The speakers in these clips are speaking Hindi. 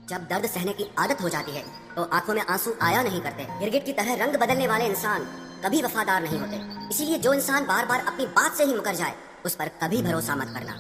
जब दर्द सहने की आदत हो जाती है तो आंखों में आंसू आया नहीं करते। गिरगिट की तरह रंग बदलने वाले इंसान कभी वफादार नहीं होते। इसीलिए जो इंसान बार बार अपनी बात से ही मुकर जाए उस पर कभी भरोसा मत करना।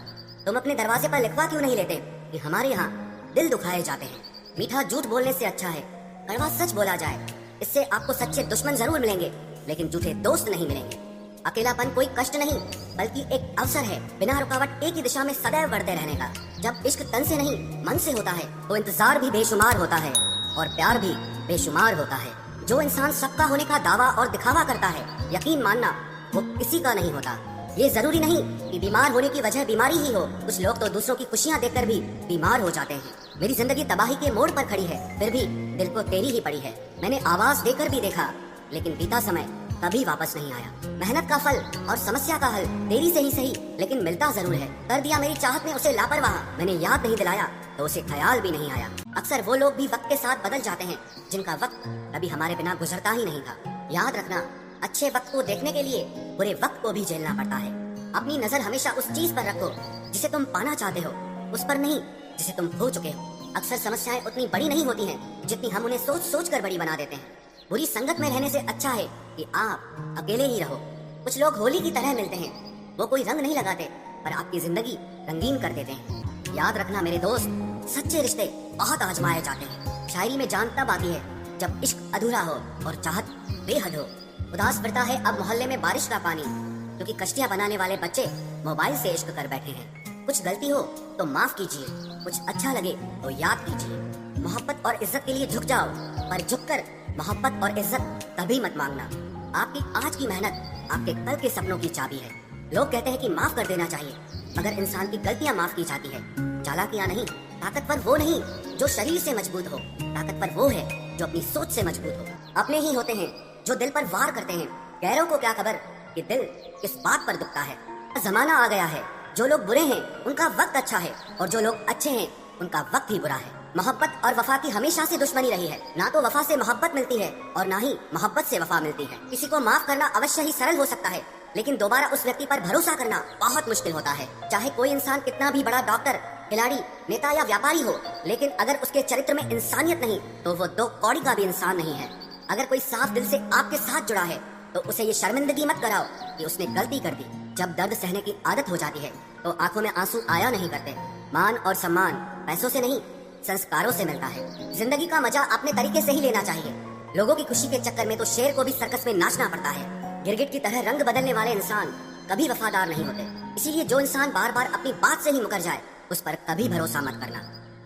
तुम अपने दरवाजे पर लिखवा क्यों नहीं लेते कि हमारे यहाँ दिल दुखाए जाते हैं। मीठा झूठ बोलने से अच्छा है कड़वा सच बोला जाए। इससे आपको सच्चे दुश्मन जरूर मिलेंगे लेकिन झूठे दोस्त नहीं मिलेंगे। अकेलापन कोई कष्ट नहीं बल्कि एक अवसर है बिना रुकावट एक ही दिशा में सदैव बढ़ते रहने का। जब इश्क तन से नहीं मन से होता है तो इंतजार भी बेशुमार होता है और प्यार भी बेशुमार होता है। जो इंसान सबका होने का दावा और दिखावा करता है यकीन मानना वो किसी का नहीं होता। ये जरूरी नहीं कि बीमार होने की वजह बीमारी ही हो। कुछ लोग तो दूसरों की खुशियाँ देखकर भी बीमार हो जाते हैं। मेरी जिंदगी तबाही के मोड़ पर खड़ी है फिर भी दिल को तेरी ही पड़ी है। मैंने आवाज देकर भी देखा लेकिन बीता समय कभी वापस नहीं आया। मेहनत का फल और समस्या का हल देरी से ही सही लेकिन मिलता जरूर है। कर दिया मेरी चाहत ने उसे लापरवाह। मैंने याद नहीं दिलाया तो उसे ख्याल भी नहीं आया। अक्सर वो लोग भी वक्त के साथ बदल जाते हैं जिनका वक्त कभी हमारे बिना गुजरता ही नहीं था। याद रखना अच्छे वक्त को देखने के लिए बुरे वक्त को भी झेलना पड़ता है। अपनी नजर हमेशा उस चीज पर रखो जिसे तुम पाना चाहते हो, उस पर नहीं जिसे तुम खो चुके हो। अक्सर समस्याएं उतनी बड़ी नहीं होती हैं जितनी हम उन्हें सोच सोच कर बड़ी बना देते हैं। बुरी संगत में रहने से अच्छा है कि आप अकेले ही रहो। कुछ लोग होली की तरह मिलते हैं, वो कोई रंग नहीं लगाते पर आपकी जिंदगी रंगीन कर देते हैं। याद रखना मेरे दोस्त, सच्चे रिश्ते बहुत आजमाए जाते हैं। शायरी में जान तब आती है जब इश्क अधूरा हो और चाहत बेहद हो। उदास फिरता है अब मोहल्ले में बारिश का पानी क्योंकि कश्तियां बनाने वाले बच्चे मोबाइल से इश्क कर बैठे हैं। कुछ गलती हो तो माफ कीजिए, कुछ अच्छा लगे तो याद कीजिए। मोहब्बत और इज्जत के लिए झुक जाओ पर झुककर मोहब्बत और इज्जत कभी मत मांगना। आपकी आज की मेहनत आपके कल के सपनों की चाबी है। लोग कहते हैं कि माफ कर देना चाहिए अगर इंसान की गलतियां माफ की जाती है। चालाकियां नहीं, ताकतवर वो नहीं जो शरीर से मजबूत हो, ताकतवर वो है जो अपनी सोच से मजबूत हो। अपने ही होते हैं जो दिल पर वार करते हैं, गैरों को क्या खबर कि दिल किस बात पर दुखता है। जमाना आ गया है जो लोग बुरे हैं उनका वक्त अच्छा है और जो लोग अच्छे हैं उनका वक्त ही बुरा है। मोहब्बत और वफा की हमेशा से दुश्मनी रही है। ना तो वफा से मोहब्बत मिलती है और ना ही मोहब्बत से वफा मिलती है। किसी को माफ करना अवश्य ही सरल हो सकता है लेकिन दोबारा उस व्यक्ति पर भरोसा करना बहुत मुश्किल होता है। चाहे कोई इंसान कितना भी बड़ा डॉक्टर, खिलाड़ी, नेता या व्यापारी हो, लेकिन अगर उसके चरित्र में इंसानियत नहीं तो वो दो कौड़ी का भी इंसान नहीं है। अगर कोई साफ दिल से आपके साथ जुड़ा है तो उसे ये शर्मिंदगी मत कराओ कि उसने गलती कर दी। जब दर्द सहने की आदत हो जाती है तो आंखों में आंसू आया नहीं करते। मान और सम्मान पैसों से नहीं संस्कारों से मिलता है। जिंदगी का मजा अपने तरीके से ही लेना चाहिए। लोगों की खुशी के चक्कर में तो शेर को भी सर्कस में नाचना पड़ता है। गिरगिट की तरह रंग बदलने वाले इंसान कभी वफादार नहीं होते। इसीलिए जो इंसान बार बार अपनी बात से ही मुकर जाए उस पर कभी भरोसा मत करना।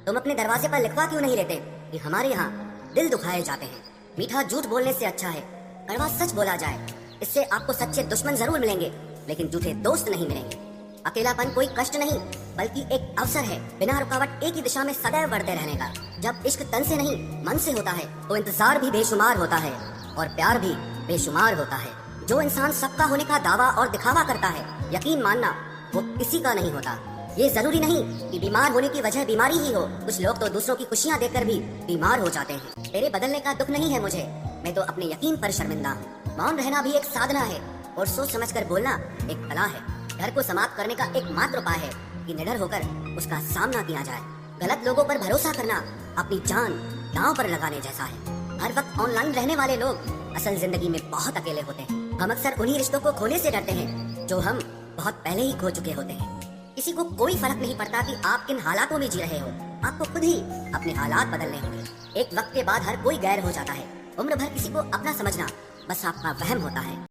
तुम अपने दरवाजे पर लिखवा क्यों नहीं लेते कि हमारे यहाँ दिल दुखाए जाते हैं। मीठा झूठ बोलने से अच्छा है कड़वा सच बोला जाए। इससे आपको सच्चे दुश्मन जरूर मिलेंगे लेकिन झूठे दोस्त नहीं मिलेंगे। अकेलापन कोई कष्ट नहीं बल्कि एक अवसर है बिना रुकावट एक ही दिशा में सदैव बढ़ते रहने का। जब इश्क तन से नहीं मन से होता है तो इंतजार भी बेशुमार होता है और प्यार भी बेशुमार होता है। जो इंसान सबका होने का दावा और दिखावा करता है यकीन मानना वो किसी का नहीं होता। ये जरूरी नहीं कि बीमार होने की वजह बीमारी ही हो। कुछ लोग तो दूसरों की खुशियाँ देखकर भी बीमार हो जाते हैं। तेरे बदलने का दुख नहीं है मुझे, मैं तो अपने यकीन पर शर्मिंदा हूँ। मौन रहना भी एक साधना है और सोच समझ कर बोलना एक कला है। घर को समाप्त करने का एकमात्र उपाय है कि निडर होकर उसका सामना किया जाए। गलत लोगों पर भरोसा करना अपनी जान दांव पर लगाने जैसा है। हर वक्त ऑनलाइन रहने वाले लोग असल जिंदगी में बहुत अकेले होते हैं। हम अक्सर उन्हीं रिश्तों को खोने से डरते हैं जो हम बहुत पहले ही खो चुके होते हैं। किसी को कोई फर्क नहीं पड़ता कि आप किन हालातों में जी रहे हो, आपको खुद ही अपने हालात बदलने होंगे। एक वक्त के बाद हर कोई गैर हो जाता है। उम्र भर किसी को अपना समझना बस आपका वहम होता है।